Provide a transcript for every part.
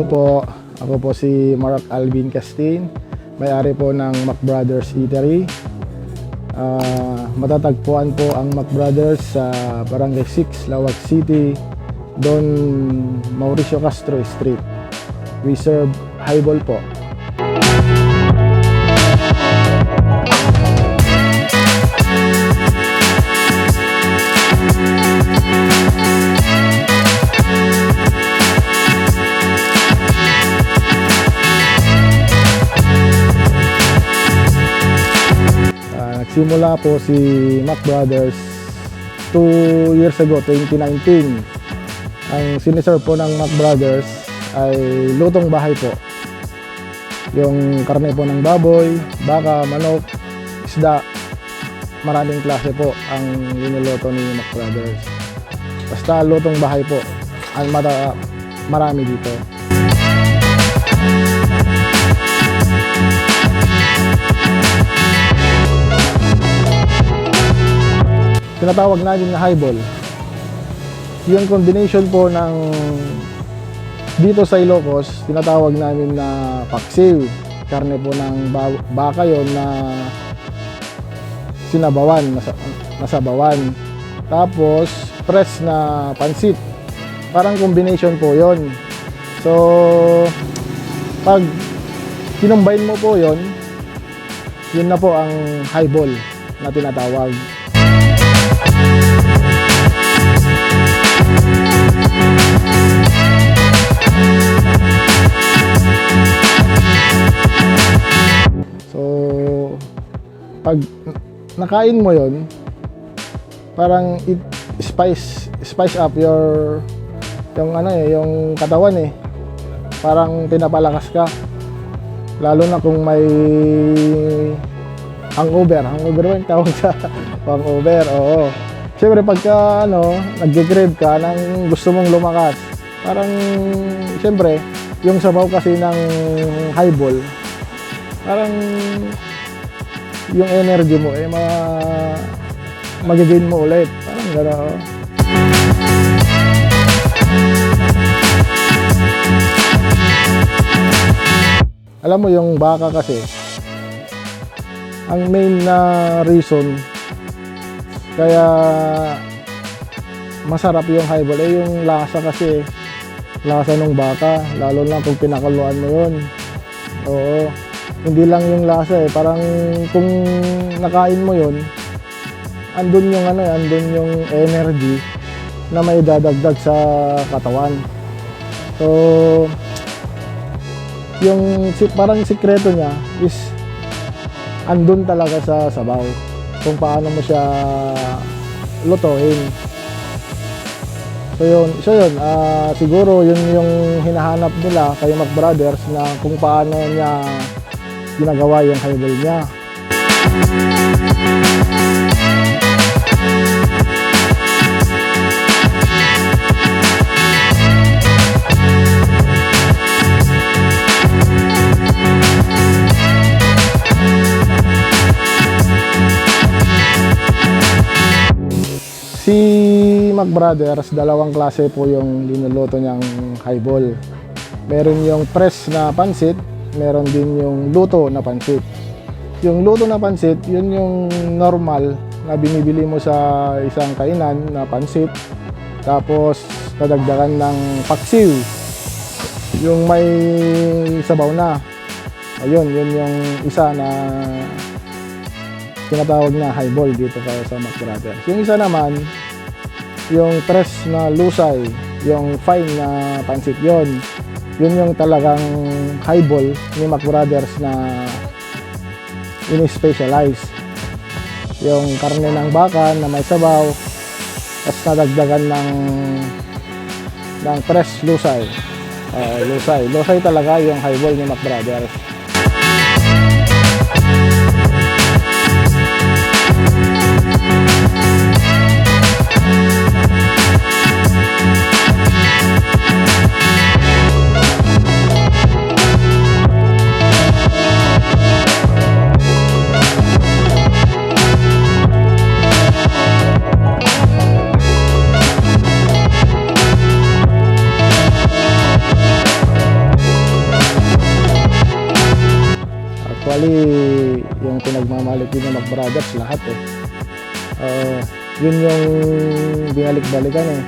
po, ako po si Mark Alvin Castin, may-ari po ng Mac Brothers Eatery. Matatagpuan po ang Mac Brothers sa Barangay 6, Lawag City, Don Mauricio Castro Street. We serve highball po. Nagsimula po si Mac Brothers 2 years ago, 2019. Ang siniserve po ng Mac Brothers ay lutong bahay po. Yung karne po ng baboy, baka, manok, isda, maraming klase po ang linuluto ni Mac Brothers. Basta lutong bahay po, ang marami dito. Tinatawag natin na highball. Yung combination po ng dito sa Ilocos, tinatawag namin na paksiw. Karne po ng baka yon na sinabawan, nasabawan. Tapos press na pansit. Parang combination po yon. So pag kinumbine mo po yon, yun na po ang highball na tinatawag. Pag nakain mo yon, parang it spice up yung katawan eh. Parang pinapalakas ka. Lalo na kung may hangover ba yung tawag sa hangover? Oo. Siyempre pagka nagge-crave ka nang gusto mong lumakas, parang siyempre yung sabaw kasi ng highball, parang yung energy mo mag-gain mo ulit. Parang gano'n. Alam mo yung baka kasi, ang main na reason kaya masarap yung highball ay yung lasa kasi. Lasa ng baka, lalo na kung pinakuluan mo yun. Oo. Hindi lang yung lasa eh, parang kung nakain mo yun, andun yung energy na may dadagdag sa katawan. So, yung parang sikreto niya is andun talaga sa sabaw, kung paano mo siya lutuin. So yun, siguro yun yung hinahanap nila kay Mac Brothers, na kung paano niya ginagawa yung highball niya. Si Mac Brothers, dalawang klase po yung linuluto niyang highball. Meron yung press na pansit, meron din yung luto na pansit. Yung luto na pansit, yun yung normal na binibili mo sa isang kainan na pansit. Tapos dadagdagan ng paksiw, yung may sabaw na. Ayun, yun yung isa na tinatawag na highball dito sa Mac Brothers. Yung isa naman, yung press na lusay, yung fine na pansit, yun yung talagang highball ni Mac Brothers na in-specialize. Yung karne ng baka na may sabaw, tapos nadagdagan ng press lusay. Lusay talaga yung highball ni Mac Brothers. quality ng Mac Brothers lahat eh. Yun yung binalik-balikan eh.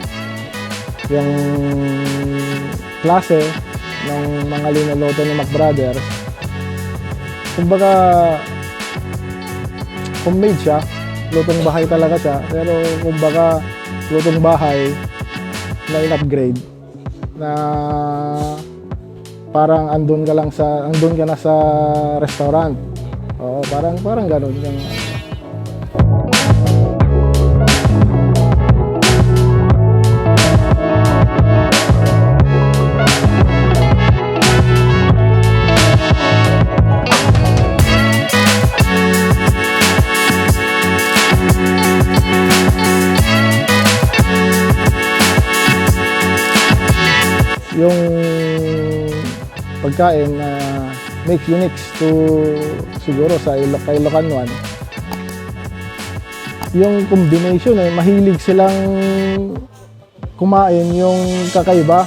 Yung klase ng mga linuluto ni Mac Brothers, kumbaga homemade siya, lutong bahay talaga siya, pero kumbaga lutong bahay na in-upgrade na parang andun ka na sa restaurant. Oo, parang gano'n yung pagkain na make unique to siguro sa Ilocano. Yung combination eh, mahilig silang kumain yung kakaiba.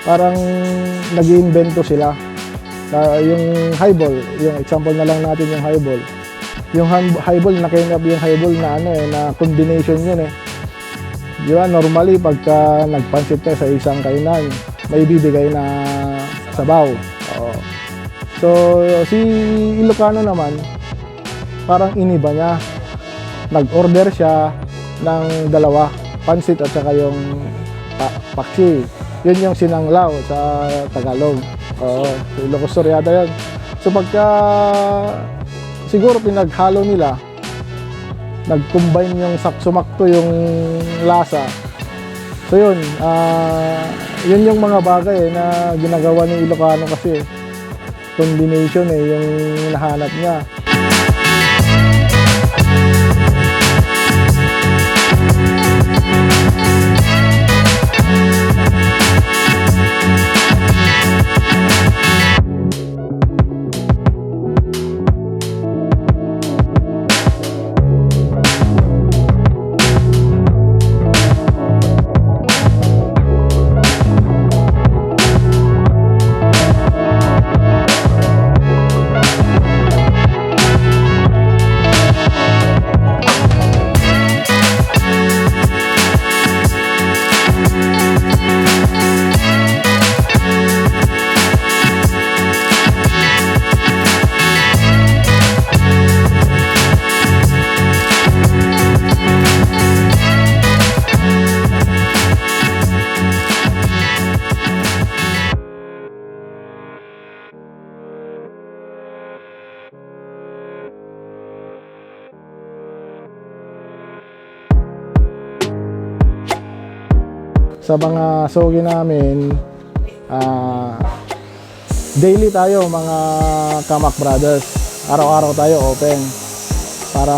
Parang nag-iimbento sila. Yung highball, yung example na lang natin yung highball. Yung highball, nakinap yung highball na na combination yun eh. Di ba, normally pagka nagpansit ka sa isang kainan, may bibigay na sabaw. Oo. So, si Ilocano naman, parang iniba niya. Nag-order siya ng dalawa, pansit at saka yung paksi. Yun yung sinanglaw sa Tagalog. Oo, sa Ilocos yata yun. So, pagka siguro pinaghalo nila, nag-combine yung sumakto yung lasa. So yun, yun yung mga bagay na ginagawa ni Ilocano kasi combination yung nahanap niya. Sa mga sogi namin, daily tayo mga Mac Brothers. Araw-araw tayo open para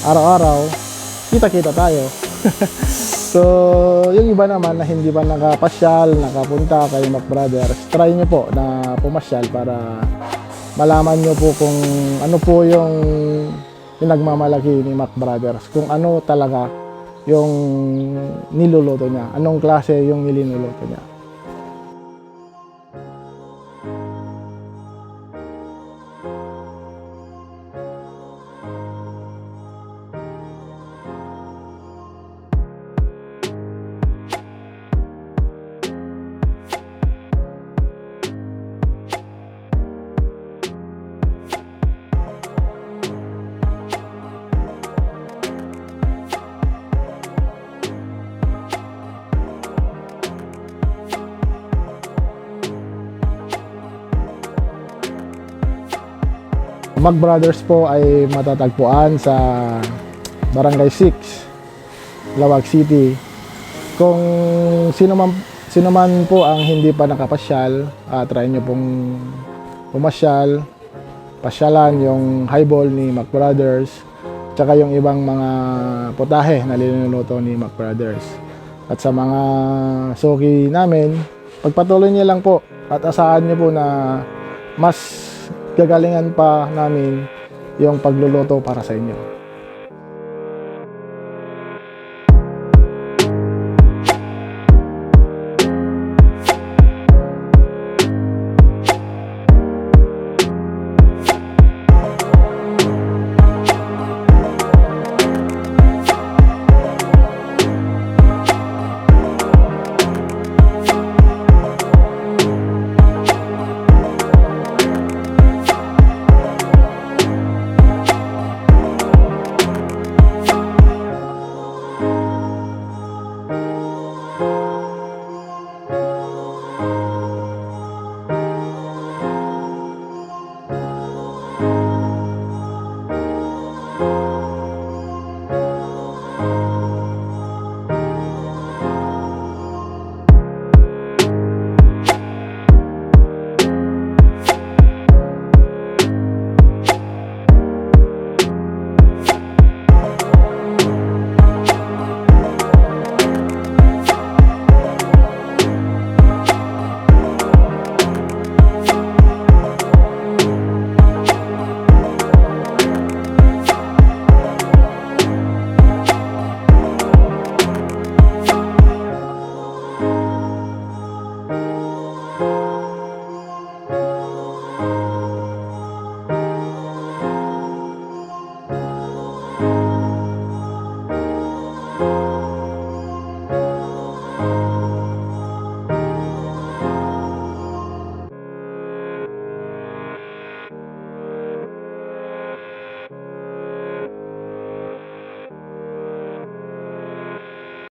araw-araw kita-kita tayo. So, yung iba naman na hindi pa nakapasyal, nakapunta kay Mac Brothers, try nyo po na pumasyal para malaman nyo po kung ano po yung pinagmamalaki ni Mac Brothers, kung ano talaga yung niluluto niya, anong klase yung niluluto niya. Mac Brothers po ay matatagpuan sa Barangay 6, Lawag City. Kung sino man po ang hindi pa nakapasyal, try nyo pong pumasyal, pasyalan yung highball ni Mac Brothers, tsaka yung ibang mga putahe na linuluto ni Mac Brothers. At sa mga soki namin, pagpatuloy niyo lang po at asahan niyo po na mas gagalingan pa namin yung pagluluto para sa inyo.